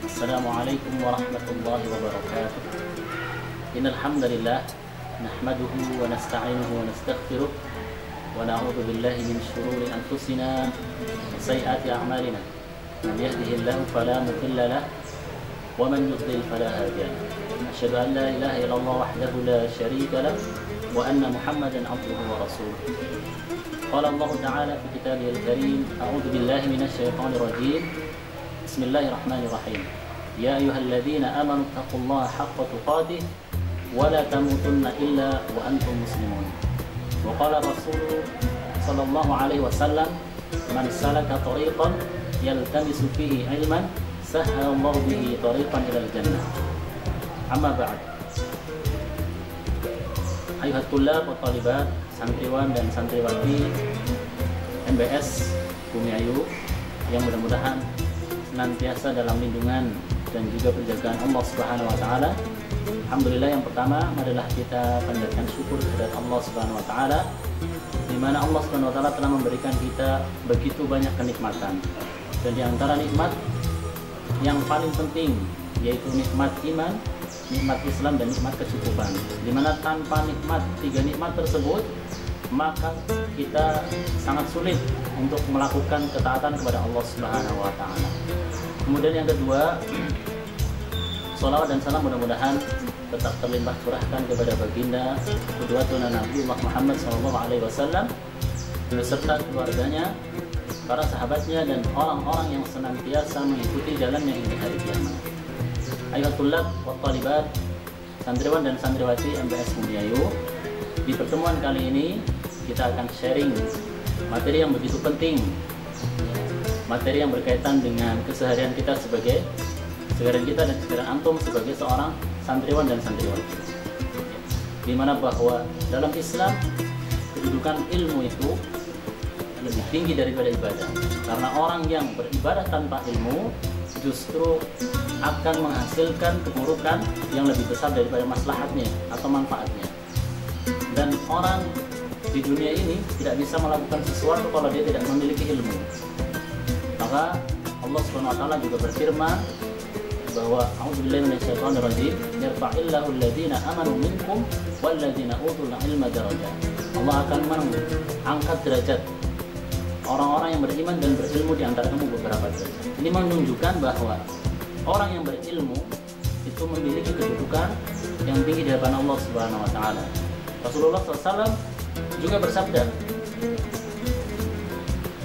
Assalamualaikum warahmatullahi wabarakatuh. Innal hamdalillah nahmaduhu wa nasta'inuhu wa nastaghfiruh wa na'udzu billahi min shururi anfusina wa sayyiati a'malina. Man yahdihillahu fala mudilla lahu wa man yudlil fala hadiya lahu. Asyhadu an la ilaha illallah wahdahu la syarika lahu wa anna Muhammadan 'abduhu wa rasuluh. Qala Allah Ta'ala fi kitabihil karim, a'udzu billahi minasy syaithanir rajim. Bismillahirrahmanirrahim. Ya ayyuhalladzina amanu taqullaha haqqa tuqatih wa la tamutunna illa wa antum muslimun. Wa qala Rasul sallallahu alaihi wasallam, man salaka tariqan yaltamisu fihi ilman sahhala Allah bihi tariqan ilal jannah. Amma ba'd. Ayuhat tullab wa talibat, santriwan dan santriwati MBS Bumi Ayu yang mudah-mudahan senantiasa dalam lindungan dan juga penjagaan Allah Subhanahu wa taala. Alhamdulillah, yang pertama adalah kita panjatkan syukur kepada Allah Subhanahu wa taala, di mana Allah Subhanahu wa taala telah memberikan kita begitu banyak kenikmatan. Dan di antara nikmat yang paling penting yaitu nikmat iman, nikmat Islam dan nikmat kecukupan. Di mana tanpa nikmat, tiga nikmat tersebut, maka kita sangat sulit untuk melakukan ketaatan kepada Allah Subhanahu wa taala. Kemudian yang kedua, sholawat dan salam mudah-mudahan tetap terlimpah curahkan kepada baginda qudwatuna Nabi Muhammad SAW beserta keluarganya, para sahabatnya dan orang-orang yang senantiasa mengikuti jalannya hingga hari kiamat. Ayuhatullah wa talibat, santriwan dan santriwati MBS Bumi Ayu, di pertemuan kali ini kita akan sharing materi yang begitu penting, materi yang berkaitan dengan keseharian kita dan keseharian antum sebagai seorang santriwan dan santriwati. Di mana bahwa dalam Islam kedudukan ilmu itu lebih tinggi daripada ibadah. Karena orang yang beribadah tanpa ilmu justru akan menghasilkan keburukan yang lebih besar daripada maslahatnya atau manfaatnya. Dan orang di dunia ini tidak bisa melakukan sesuatu kalau dia tidak memiliki ilmu. Maka Allah Subhanahu wa taala juga berfirman bahwa a'udzubillahi minasyaitonir rajim, yarfa'illahu alladziina amanu minkum walladziina utul ilma darajat. Allah akan mengangkat derajat orang-orang yang beriman dan berilmu di antara kamu beberapa derajat. Ini menunjukkan bahwa orang yang berilmu itu memiliki kedudukan yang tinggi di hadapan Allah Subhanahu wa taala. Rasulullah SAW juga bersabda,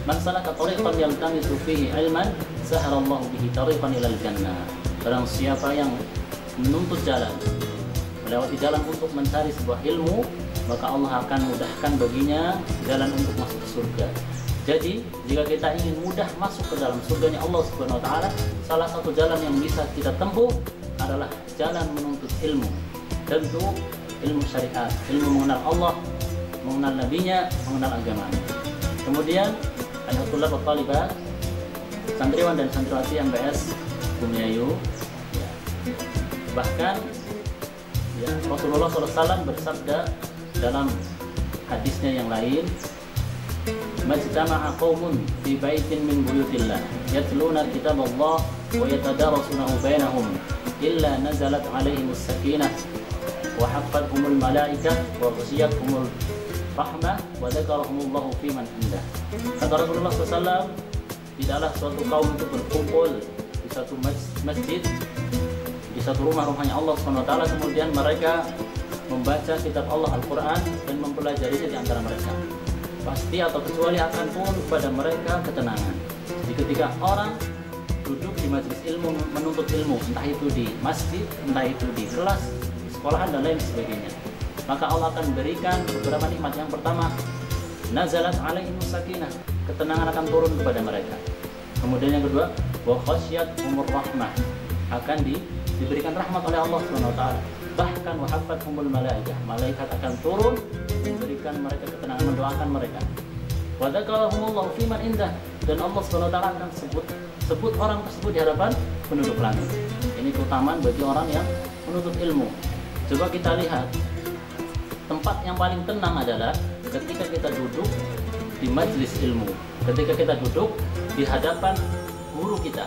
man salaka tariqan yaltamisu fihi ilman sahhalallahu bihi tariqan ilal jannah. Barang siapa yang menuntut jalan, melewati jalan untuk mencari sebuah ilmu, maka Allah akan mudahkan baginya jalan untuk masuk ke surga. Jadi, jika kita ingin mudah masuk ke dalam surganya Allah Subhanahu wa taala, salah satu jalan yang bisa kita tempuh adalah jalan menuntut ilmu. Tentu ilmu syariat, ilmu mengenal Allah, mengenal nabinya, mengenal agamanya. Kemudian ayatullah wa talibat, santriwan dan santriwati MBS Bumi Ayu, ya. Bahkan ya, Rasulullah SAW bersabda dalam hadisnya yang lain, majtama'a qaumun fi baitin min buyutillah yatluna kitaballah wa yatadarasunahu bainahum illa nazalat alaihimus sakinah wa hafathumul malaikah wa ghashiyatuhumul rahmah wa dzakarahumullahu fi man indah. Kata Rasulullah SAW, tidaklah suatu kaum itu berkumpul di satu masjid, di satu rumahnya Allah SWT, kemudian mereka membaca kitab Allah Al-Quran dan mempelajarinya di antara mereka. Pasti atau kecuali akan turun kepada mereka ketenangan. Jadi ketika orang duduk di majelis ilmu menuntut ilmu, entah itu di masjid, entah itu di kelas, di sekolahan dan lain sebagainya, maka Allah akan berikan beberapa nikmat. Yang pertama, nazalat alaihimus sakinah, ketenangan akan turun kepada mereka. Kemudian yang kedua, wa khasyiyatuhumur rahmah, akan diberikan rahmat oleh Allah Subhanahu wa taala. Bahkan wa hafathumul malaikah, malaikat akan turun memberikan mereka ketenangan, mendoakan mereka. Wa dzakarahumullahu fi man indah, dan Allah Subhanahu wa taala akan sebut orang tersebut di hadapan penduduk langit. Ini keutamaan bagi orang yang menuntut ilmu. Coba kita lihat, tempat yang paling tenang adalah ketika kita duduk di majelis ilmu, ketika kita duduk di hadapan guru kita,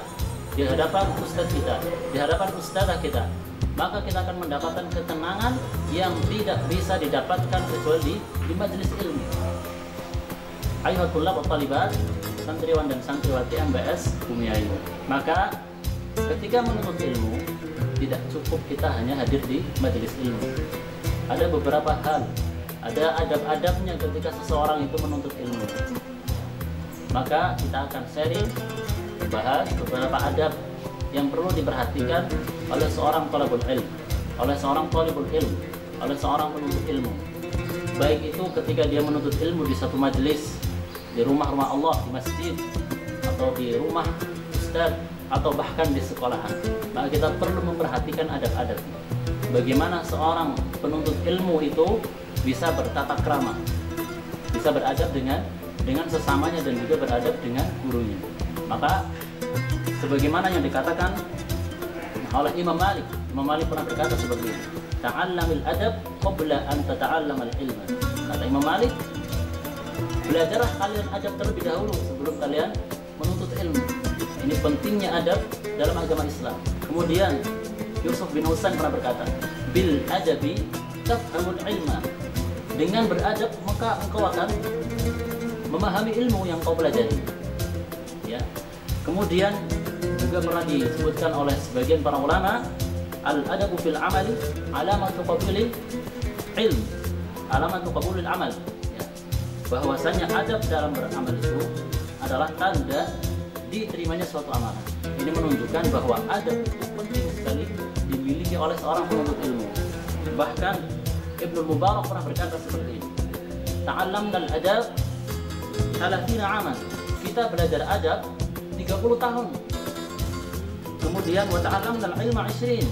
di hadapan ustadz kita, di hadapan ustadzah kita, maka kita akan mendapatkan ketenangan yang tidak bisa didapatkan kecuali di majelis ilmu. Ayuhat tullab wa talibat, santriwan dan santriwati MBS Bumiayu. Maka ketika menuntut ilmu, tidak cukup kita hanya hadir di majelis ilmu. Ada beberapa hal, ada adab-adabnya ketika seseorang itu menuntut ilmu. Maka kita akan sharing, bahas beberapa adab yang perlu diperhatikan oleh seorang thalibul ilm, oleh seorang thalibul ilm, oleh seorang penuntut ilmu. Baik itu ketika dia menuntut ilmu di satu majelis, di rumah-rumah Allah, di masjid, atau di rumah ustaz, atau bahkan di sekolahan. Maka kita perlu memperhatikan adab-adabnya. Bagaimana seorang penuntut ilmu itu bisa bertata krama, bisa beradab dengan sesamanya dan juga beradab dengan gurunya. Maka sebagaimana yang dikatakan oleh Imam Malik. Imam Malik pernah berkata seperti ini, ta'allamil adab qabla an tata'allamal ilma. Kata Imam Malik, belajarlah kalian adab terlebih dahulu sebelum kalian menuntut ilmu. Ini pentingnya adab dalam agama Islam. Kemudian Yusuf bin Husain pernah berkata, bil adabi tafhamul ilma. Dengan beradab maka engkau akan memahami ilmu yang kau pelajari. Ya. Kemudian juga pernah disebutkan oleh sebagian para ulama, al-adabu fil amali alamatu qabulil ilm, alamatu qabulil amal. Ya. Bahwasanya adab dalam beramal itu adalah tanda diterimanya suatu amalan. Ini menunjukkan bahwa adab itu penting sekali dimiliki oleh seorang penuntut ilmu. Bahkan Ibnu Mubarak pernah berkata seperti ini, ta'allamna al-adab 30 aman. Kita belajar adab 30 tahun. Kemudian wa ta'allamna al-ilma 20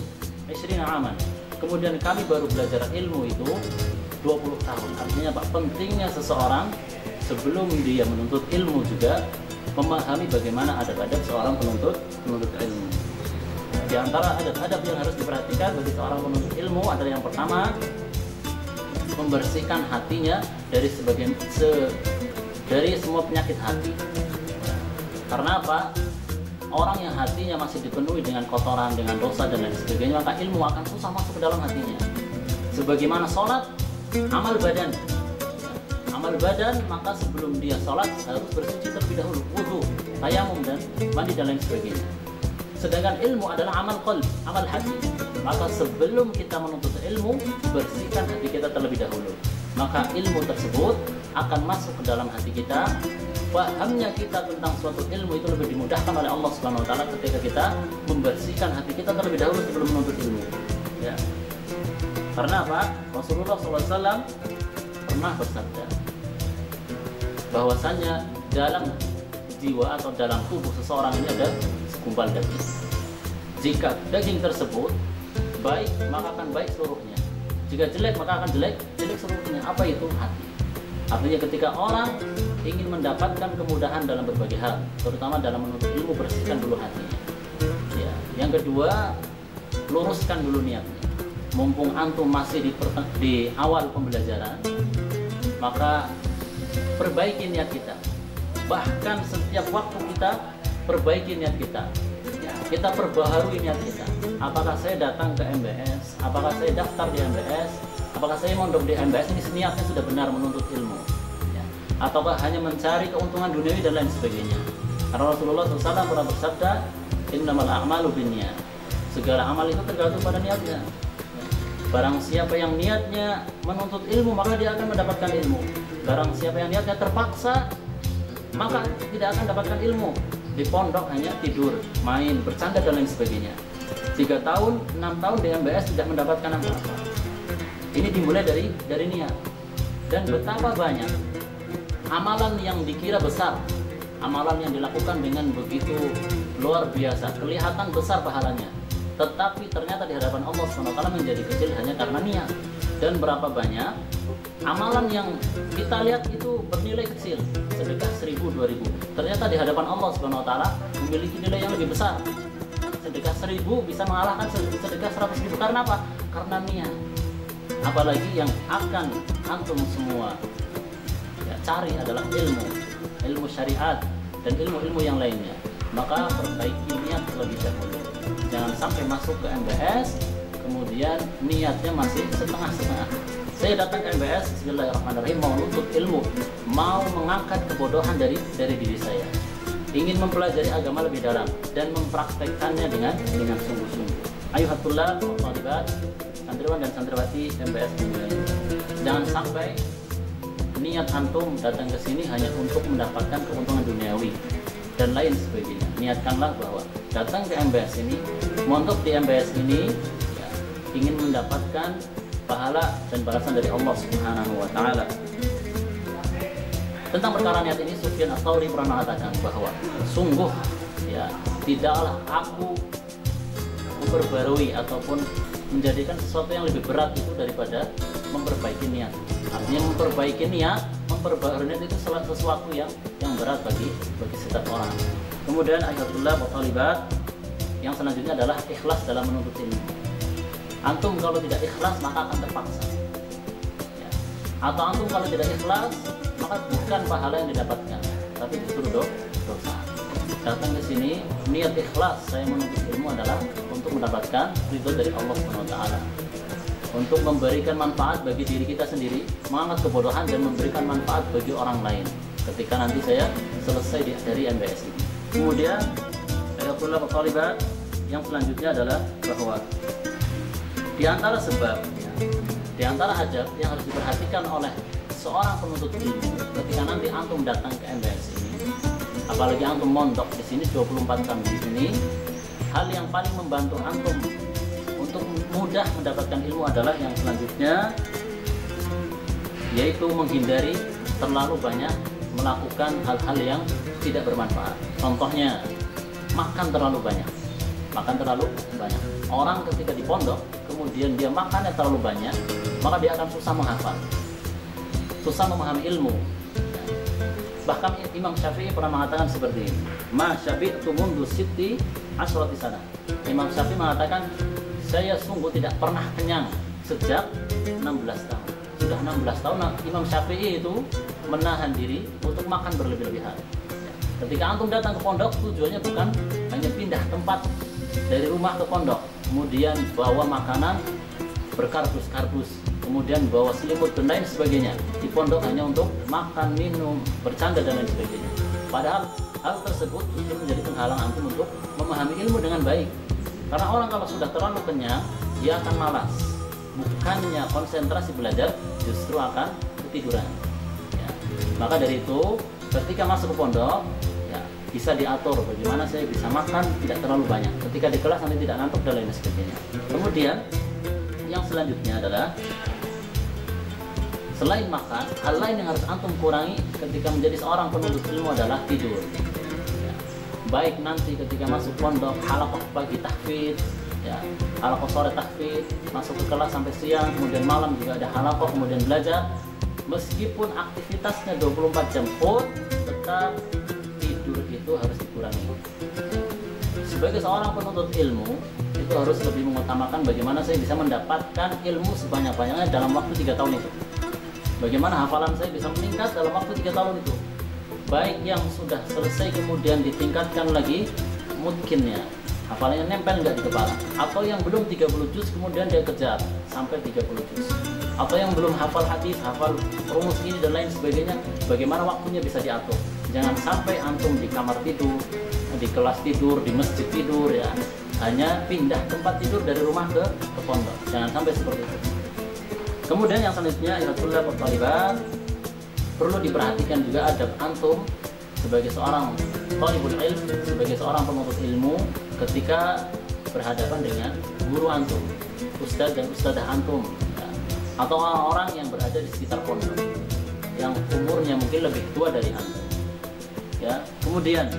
aman. Kemudian kami baru belajar ilmu itu 20 tahun. Artinya Pak, pentingnya seseorang sebelum dia menuntut ilmu juga memahami bagaimana adab-adab seorang penuntut ilmu. Di antara adab-adab yang harus diperhatikan bagi seorang penuntut ilmu adalah yang pertama, membersihkan hatinya dari semua penyakit hati. Karena apa? Orang yang hatinya masih dipenuhi dengan kotoran, dengan dosa dan lain sebagainya, maka ilmu akan susah masuk ke dalam hatinya. Sebagaimana sholat, amal badan, maka sebelum dia sholat harus bersuci terlebih dahulu, wudu, tayamum dan mandi dan lain sebagainya. Sedangkan ilmu adalah amal qalb, amal hati. Maka sebelum kita menuntut ilmu, bersihkan hati kita terlebih dahulu. Maka ilmu tersebut akan masuk ke dalam hati kita. Pahamnya kita tentang suatu ilmu itu lebih dimudahkan oleh Allah Subhanahu wa taala ketika kita membersihkan hati kita terlebih dahulu sebelum menuntut ilmu. Ya. Karena apa? Rasulullah SAW pernah bersabda bahwasanya dalam jiwa atau dalam tubuh seseorang ini ada segumpal daging. Jika daging tersebut baik, maka akan baik seluruhnya. Jika jelek, maka akan jelek seluruhnya. Apa itu? Hati. Artinya ketika orang ingin mendapatkan kemudahan dalam berbagai hal, terutama dalam menuntut ilmu, bersihkan dulu hatinya. Ya. Yang kedua, luruskan dulu niatnya. Mumpung antum masih di awal pembelajaran, maka perbaiki niat kita. Bahkan setiap waktu kita perbaiki niat kita. Kita perbaharui niat kita. Apakah saya datang ke MBS? Apakah saya daftar di MBS? Apakah saya mondok di MBS? Ini niatnya sudah benar menuntut ilmu, ya. Ataukah hanya mencari keuntungan duniawi dan lain sebagainya? Karena Rasulullah SAW pernah bersabda, innamal a'malu binniyat. Segala amal itu tergantung pada niatnya. Barang siapa yang niatnya menuntut ilmu, maka dia akan mendapatkan ilmu. Barang siapa yang niatnya terpaksa, maka tidak akan mendapatkan ilmu. Di pondok hanya tidur, main, bercanda dan lain sebagainya. 3 tahun, 6 tahun di MBS tidak mendapatkan apa-apa. Ini dimulai dari niat. Dan betapa banyak amalan yang dikira besar, amalan yang dilakukan dengan begitu luar biasa, kelihatan besar pahalanya, tetapi ternyata di hadapan Allah SWT menjadi kecil hanya karena niat. Dan berapa banyak amalan yang kita lihat itu bernilai kecil, sedekah 1000, 2000, ternyata di hadapan Allah SWT memiliki nilai yang lebih besar. Sedekah 1000 bisa mengalahkan sedekah 100.000. Karena apa? Karena niat. Apalagi yang akan antum semua cari adalah ilmu syariat dan ilmu-ilmu yang lainnya. maka perbaiki niat terlebih dahulu. Jangan sampai masuk ke MBS kemudian niatnya masih setengah-setengah. Saya datang ke MBS, bismillahirrahmanirrahim, mau nuntut ilmu, mau mengangkat kebodohan dari diri saya, ingin mempelajari agama lebih dalam dan mempraktekkannya dengan sungguh-sungguh. Ayuhat thullab wa thalibat, santriwan dan santriwati MBS Bumiayu, jangan sampai niat antum datang ke sini hanya untuk mendapatkan keuntungan duniawi dan lain sebagainya. Niatkanlah bahwa datang ke MBS ini, mondok di MBS ini, ya, ingin mendapatkan pahala dan balasan dari Allah Subhanahu wa taala. Tentang perkara niat ini, Sufyan Ats-Tsauri pernah mengatakan bahwa sungguh ya tidaklah aku memperbarui ataupun menjadikan sesuatu yang lebih berat itu daripada memperbaiki niat. Artinya memperbaiki niat, memperbarui niat itu sesuatu yang berat bagi setiap orang. Kemudian ayatullah wa thalibat, yang selanjutnya adalah ikhlas dalam menuntut ilmu. Antum kalau tidak ikhlas maka akan terpaksa ya. Atau antum kalau tidak ikhlas maka bukan pahala yang didapatkan, tapi justru dosa. Datang ke sini niat ikhlas saya menuntut ilmu adalah untuk mendapatkan ridho dari Allah SWT, untuk memberikan manfaat bagi diri kita sendiri, mengangkat kebodohan dan memberikan manfaat bagi orang lain ketika nanti saya selesai dari MBS ini. Kemudian ayatullah wa thalibat, yang selanjutnya adalah bahwa di antara sebab, di antara adab yang harus diperhatikan oleh seorang penuntut ilmu ketika nanti antum datang ke MBS ini, apalagi antum mondok di sini 24 jam di sini, hal yang paling membantu antum untuk mudah mendapatkan ilmu adalah yang selanjutnya, yaitu menghindari terlalu banyak melakukan hal-hal yang tidak bermanfaat. Contohnya, makan terlalu banyak. Orang ketika di pondok kemudian dia makannya terlalu banyak, maka dia akan susah menghafal, susah memahami ilmu. Bahkan Imam Syafi'i pernah mengatakan seperti ini, ma syabi'tu mundu sitti asyrati sana. Imam Syafi'i mengatakan, saya sungguh tidak pernah kenyang sejak 16 tahun. Sudah 16 tahun Imam Syafi'i itu menahan diri untuk makan berlebih-lebihan. Ketika antum datang ke pondok, tujuannya bukan hanya pindah tempat dari rumah ke pondok, kemudian bawa makanan berkardus-kardus, kemudian bawa selimut dan lain sebagainya. Di pondok hanya untuk makan, minum, bercanda dan lain sebagainya. Padahal hal tersebut itu menjadi penghalang antum untuk memahami ilmu dengan baik. Karena orang kalau sudah terlalu kenyang, dia akan malas. Bukannya konsentrasi belajar, justru akan ketiduran. Ya. Maka dari itu, ketika masuk ke pondok, ya, bisa diatur bagaimana saya bisa makan tidak terlalu banyak. Ketika di kelas nanti tidak ngantuk dan lain sebagainya. Kemudian yang selanjutnya adalah selain makan, hal lain yang harus antum kurangi ketika menjadi seorang penuntut ilmu adalah tidur. Ya. Baik nanti ketika masuk pondok, halaqah pagi tahfidz, ya, halaqah sore tahfidz, masuk ke kelas sampai siang, kemudian malam juga ada halaqah, kemudian belajar. Meskipun aktivitasnya 24 jam pun, tetap tidur itu harus dikurangi. Sebagai seorang penuntut ilmu, itu harus lebih mengutamakan bagaimana saya bisa mendapatkan ilmu sebanyak-banyaknya dalam waktu 3 tahun itu. Bagaimana hafalan saya bisa meningkat dalam waktu 3 tahun itu. Baik yang sudah selesai kemudian ditingkatkan lagi mungkinnya, hafalannya nempel nggak di kepala. Atau yang belum 30 juz kemudian dia kejar sampai 30 juz. Atau yang belum hafal hadis, hafal rumus ini dan lain sebagainya, bagaimana waktunya bisa diatur. Jangan sampai antum di kamar tidur, di kelas tidur, di masjid tidur, ya, hanya pindah tempat tidur dari rumah ke pondok. Jangan sampai seperti itu. Kemudian yang selanjutnya, ayatullah wa thalibat, perlu diperhatikan juga adab antum sebagai seorang thalibul ilm, sebagai seorang penuntut ilmu ketika berhadapan dengan guru antum, ustadz dan ustadzah antum, ya, atau orang-orang yang berada di sekitar pondok yang umurnya mungkin lebih tua dari antum. Ya, kemudian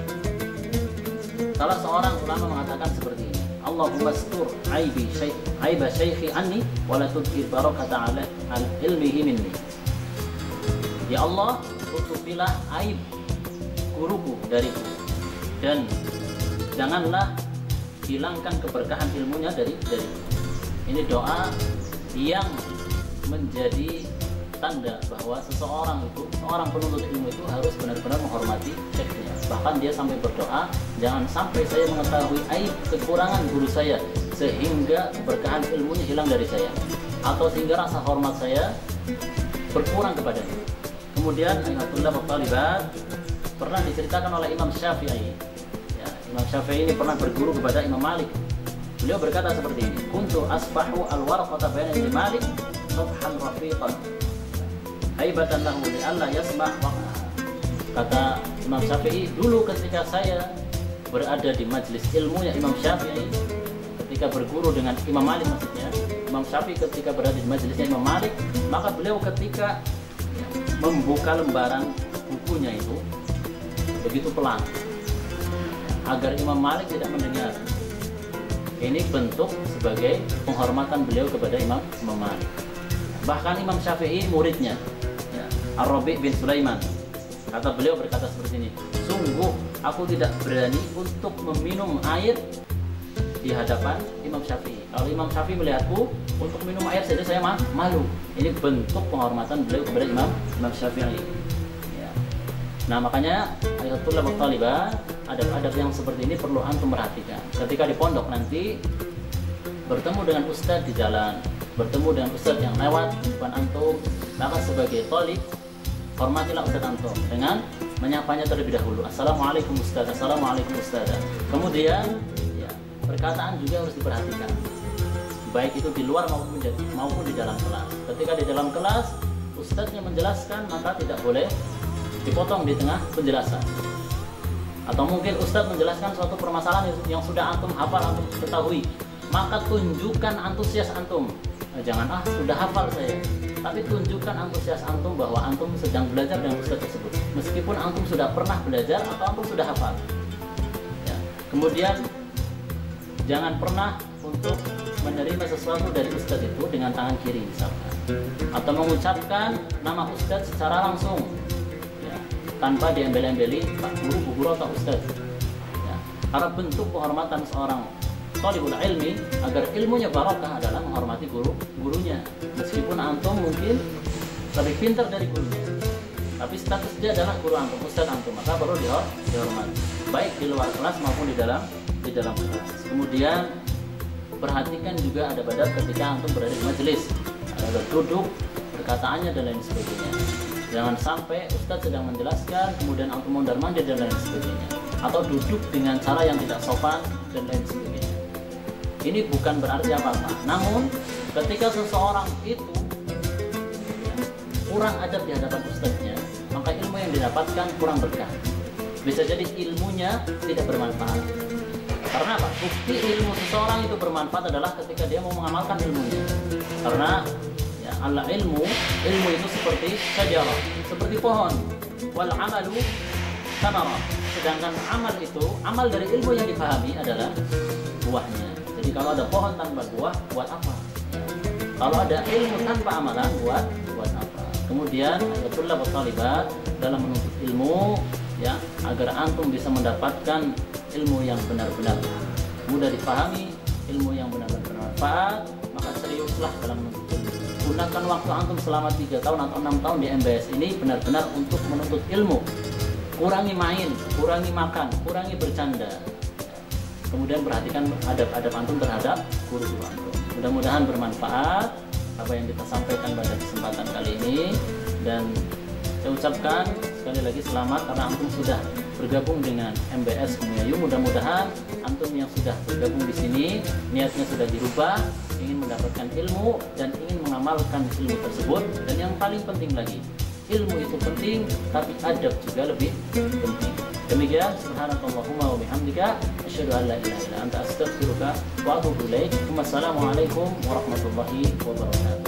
salah seorang ulama mengatakan seperti ini, Allahumma astur aiba syaikhi anni wa la tudhir barakata ala ilmihi minni. Ya Allah, tutupilah aib guruku dariku dan janganlah hilangkan keberkahan ilmunya dari. Ini doa yang menjadi tanda bahwa seorang penuntut ilmu itu harus benar-benar menghormati syekhnya. Bahkan dia sampai berdoa, jangan sampai saya mengetahui aib kekurangan guru saya sehingga keberkahan ilmunya hilang dari saya, atau sehingga rasa hormat saya berkurang kepadanya. Kemudian ayatullah wa talibat, pernah diceritakan oleh Imam Syafi'i. Ya, Imam Syafi'i ini pernah berguru kepada Imam Malik. Beliau berkata seperti ini, kuntu asbahu al-warqata baina yadi Malik sabhan rafiqan haibatan lahu li alla yasma' waqa'a. Kata Imam Syafi'i, dulu ketika saya berada di majelis ilmunya Imam Syafi'i, ketika berguru dengan Imam Malik maksudnya, Imam Syafi'i ketika berada di majelisnya Imam Malik, maka beliau ketika membuka lembaran bukunya itu begitu pelan agar Imam Malik tidak mendengar. Ini bentuk sebagai penghormatan beliau kepada Imam Malik. Bahkan Imam Syafi'i muridnya, ya, Ar-Rabi' bin Sulaiman, kata beliau berkata seperti ini, sungguh aku tidak berani untuk meminum air di hadapan Imam Syafi'i. Kalau Imam Syafi'i melihatku untuk minum air saja saya malu. Ini bentuk penghormatan beliau kepada Imam Syafi'i. Ya. Nah makanya ayatullah wa talibah, adab-adab yang seperti ini perlu antum perhatikan. Ketika di pondok nanti bertemu dengan ustadz di jalan, bertemu dengan ustadz yang lewat di depan antum, maka sebagai talib hormatilah ustadz antum dengan menyapanya terlebih dahulu. Assalamualaikum ustadz, assalamualaikum ustadz. Kemudian ya, perkataan juga harus diperhatikan, baik itu di luar maupun di dalam kelas. Ketika di dalam kelas ustadznya menjelaskan, maka tidak boleh dipotong di tengah penjelasan. Atau mungkin ustadz menjelaskan suatu permasalahan yang sudah antum hafal, antum ketahui, maka tunjukkan antusias antum. Jangan sudah hafal saya, tapi tunjukkan antusias antum bahwa antum sedang belajar dengan ustadz tersebut, meskipun antum sudah pernah belajar atau antum sudah hafal. Ya. Kemudian jangan pernah untuk menerima sesuatu dari ustadz itu dengan tangan kiri misalkan, atau mengucapkan nama ustadz secara langsung, tanpa diembel-embeli Pak Guru, Bu Guru atau Ustadz. Ya. Karena bentuk penghormatan seorang thalibul ilmi agar ilmunya barokah adalah menghormati gurunya. Meskipun antum mungkin lebih pintar dari gurunya, tapi status dia adalah guru antum, Ustadz antum, maka perlu dihormati, baik di luar kelas maupun di dalam kelas. Kemudian perhatikan juga adab-adab ketika antum berada di majelis, ada duduk, perkataannya dan lain sebagainya. Jangan sampai ustadz sedang menjelaskan kemudian antum mondar-mandir dan lain sebagainya, atau duduk dengan cara yang tidak sopan dan lain sebagainya. Ini bukan berarti apa-apa. Namun ketika seseorang itu kurang adab di hadapan ustadznya, maka ilmu yang didapatkan kurang berkah. Bisa jadi ilmunya tidak bermanfaat. Karena apa? Bukti ilmu seseorang itu bermanfaat adalah ketika dia mau mengamalkan ilmunya. Karena Allah ilmu itu seperti syajarah, seperti pohon. Wal amalu thamarah. Sedangkan amal dari ilmu yang dipahami adalah buahnya. Jadi kalau ada pohon tanpa buah, buat apa? Kalau ada ilmu tanpa amalan, buat apa? Kemudian ayatullah wa talibat dalam menuntut ilmu, ya, agar antum bisa mendapatkan ilmu yang benar-benar mudah dipahami, ilmu yang benar-benar bermanfaat, maka seriuslah dalam menuntut ilmu. Gunakan waktu antum selama 3 tahun atau 6 tahun di MBS ini benar-benar untuk menuntut ilmu. Kurangi main, kurangi makan, kurangi bercanda. Kemudian perhatikan adab-adab antum terhadap guru antum. Mudah-mudahan bermanfaat apa yang kita sampaikan pada kesempatan kali ini, dan saya ucapkan sekali lagi selamat karena antum sudah bergabung dengan MBS Bumiayu. Mudah-mudahan antum yang sudah bergabung di sini niatnya sudah dirubah, ingin mendapatkan ilmu dan ingin mengamalkan ilmu tersebut. Dan yang paling penting lagi, ilmu itu penting, tapi adab juga lebih penting. Demikian, subhanakallahumma wa bihamdika, asyhadu an la ilaha illa anta, astaghfiruka wa atubu ilaik. Wassalamualaikum warahmatullahi wabarakatuh.